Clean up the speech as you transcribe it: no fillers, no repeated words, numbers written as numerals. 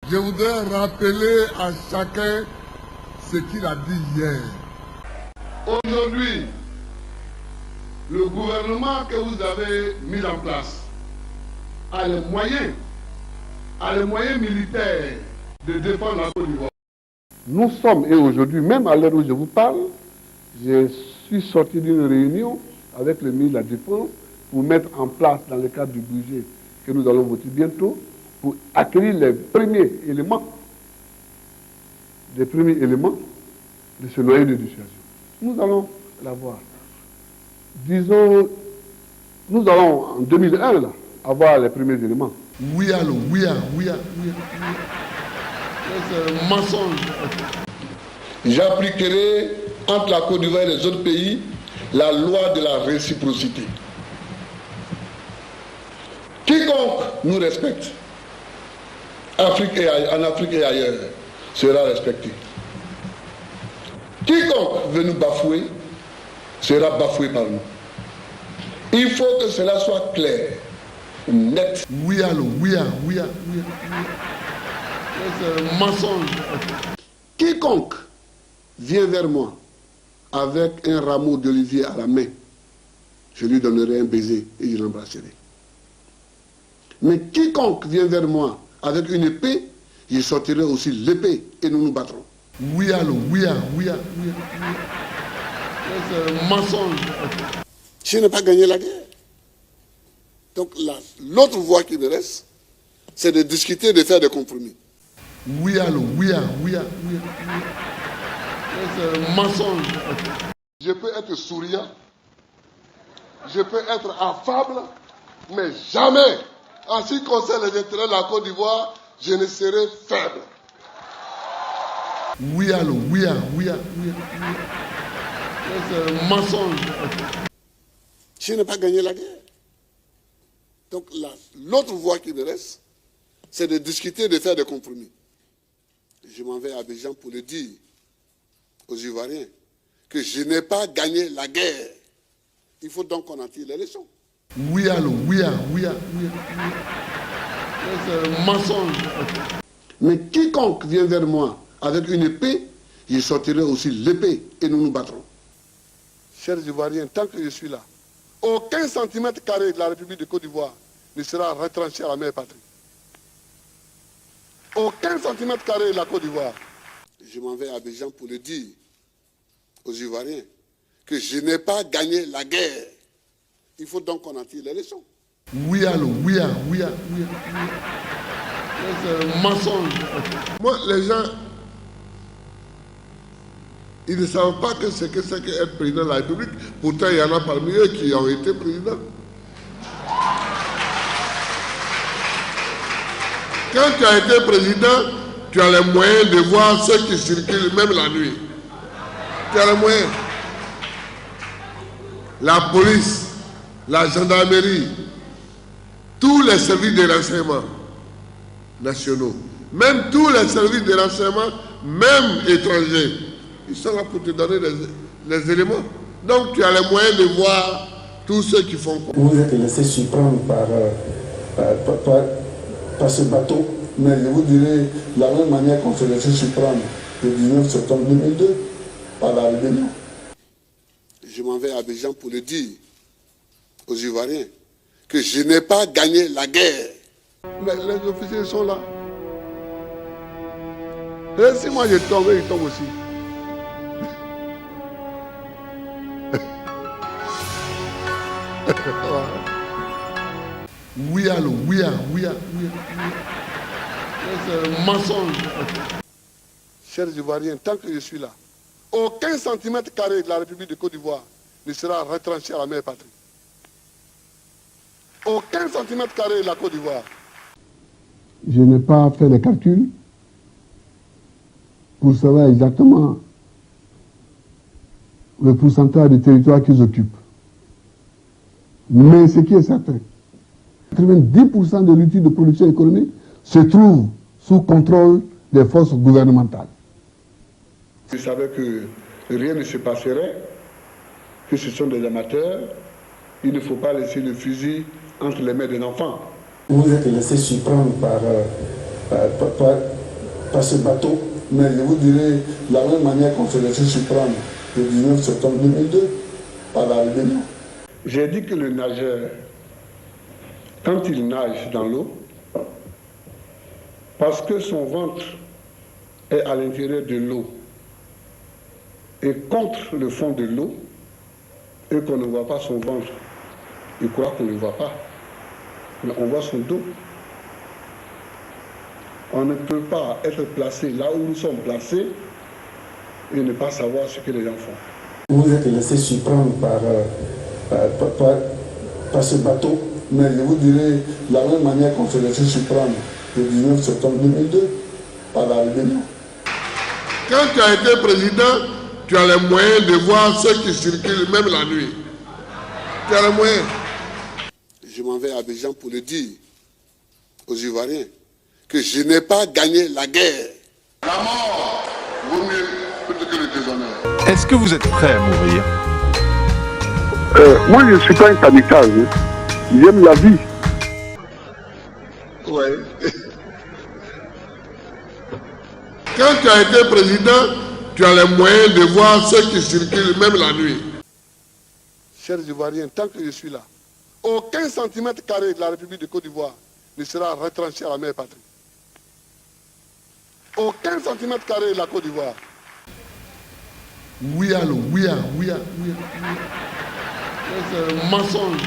Je voudrais rappeler à chacun ce qu'il a dit hier. Aujourd'hui, le gouvernement que vous avez mis en place a les moyens militaires de défendre la Côte d'Ivoire. Nous sommes, et aujourd'hui, même à l'heure où je vous parle, je suis sorti d'une réunion avec le ministre de la Défense pour mettre en place, dans le cadre du budget que nous allons voter bientôt, pour acquérir les premiers éléments de ce noyau de dissuasion. Nous allons l'avoir. Disons, nous allons en 2001 là, avoir les premiers éléments. Oui, allô, oui. C'est un mensonge. J'appliquerai entre la Côte d'Ivoire et les autres pays la loi de la réciprocité. Quiconque nous respecte, en Afrique et ailleurs, sera respecté. Quiconque veut nous bafouer, sera bafoué par nous. Il faut que cela soit clair, net. Oui, allô, oui. C'est un mensonge. Quiconque vient vers moi avec un rameau d'olivier à la main, je lui donnerai un baiser et je l'embrasserai. Mais quiconque vient vers moi avec une épée, je sortirai aussi l'épée et nous nous battrons. Oui, allô, oui. C'est un mensonge. Je n'ai pas gagné la guerre. Donc l'autre voie qui me reste, c'est de discuter, de faire des compromis. Oui, allô, oui. C'est un mensonge. Je peux être souriant, je peux être affable, mais jamais, en ce qui concerne les intérêts de la Côte d'Ivoire, je ne serai faible. Oui, allô, oui. C'est un mensonge. Je n'ai pas gagné la guerre. Donc l'autre voie qui me reste, c'est de discuter, de faire des compromis. Je m'en vais à Abidjan pour le dire aux Ivoiriens que je n'ai pas gagné la guerre. Il faut donc qu'on en tire les leçons. Oui, allô, oui. C'est un mensonge. Mais quiconque vient vers moi avec une épée, je sortirai aussi l'épée et nous nous battrons. Chers Ivoiriens, tant que je suis là, aucun centimètre carré de la République de Côte d'Ivoire ne sera retranché à la mère patrie. Aucun centimètre carré de la Côte d'Ivoire. Je m'en vais à Abidjan pour le dire aux Ivoiriens que je n'ai pas gagné la guerre. Il faut donc qu'on en tire les leçons. Oui, allô, oui. C'est un mensonge. Moi, les gens, ils ne savent pas que c'est qu'être président de la République. Pourtant, il y en a parmi eux qui ont été présidents. Quand tu as été président, tu as les moyens de voir ceux qui circulent même la nuit. Tu as les moyens. La police, la gendarmerie, tous les services de renseignement nationaux, même tous les services de renseignement, même étrangers, ils sont là pour te donner les éléments. Donc tu as les moyens de voir tous ceux qui font quoi. Vous êtes laissé surprendre par ce bateau, mais je vous dirai de la même manière qu'on s'est laissé surprendre le 19 septembre 2002 par la rébellion. Je m'en vais à Abidjan pour le dire aux Ivoiriens que je n'ai pas gagné la guerre. Mais les officiers sont là. Et si moi je tombe, ils tombent aussi. Oui, allô, oui. C'est un mensonge. Chers Ivoiriens, tant que je suis là, aucun centimètre carré de la République de Côte d'Ivoire ne sera retranché à la mère patrie. Aucun centimètre carré de la Côte d'Ivoire. Je n'ai pas fait les calculs pour savoir exactement le pourcentage du territoire qu'ils occupent. Mais ce qui est certain, 90% de l'outil de production économique se trouve sous contrôle des forces gouvernementales. Ils savaient que rien ne se passerait, que ce sont des amateurs. Il ne faut pas laisser le fusil entre les mains d'un enfant. Vous êtes laissé surprendre par ce bateau, mais je vous dirai la même manière qu'on s'est laissé surprendre le 19 septembre 2002 par la rébellion. J'ai dit que le nageur, quand il nage dans l'eau, parce que son ventre est à l'intérieur de l'eau et contre le fond de l'eau, et qu'on ne voit pas son ventre, il croit qu'on ne le voit pas, mais on voit son dos. On ne peut pas être placé là où nous sommes placés et ne pas savoir ce que les gens font. Vous êtes laissé surprendre par ce bateau, mais je vous dirai la même manière qu'on s'est laissé surprendre le 19 septembre 2002 par la rébellion. Quand tu as été président, tu as les moyens de voir ceux qui circulent même la nuit. Tu as les moyens. Je m'en vais à Abidjan pour le dire aux Ivoiriens que je n'ai pas gagné la guerre. La mort vaut mieux que le déshonneur. Est-ce que vous êtes prêt à mourir? Moi, je ne suis pas un kamikaze. J'aime la vie. Ouais. Quand tu as été président, tu as les moyens de voir ceux qui circulent même la nuit. Chers Ivoiriens, tant que je suis là, aucun centimètre carré de la République de Côte d'Ivoire ne sera retranché à la mère patrie. Aucun centimètre carré de la Côte d'Ivoire. Oui, allô, oui, oui. C'est un mensonge.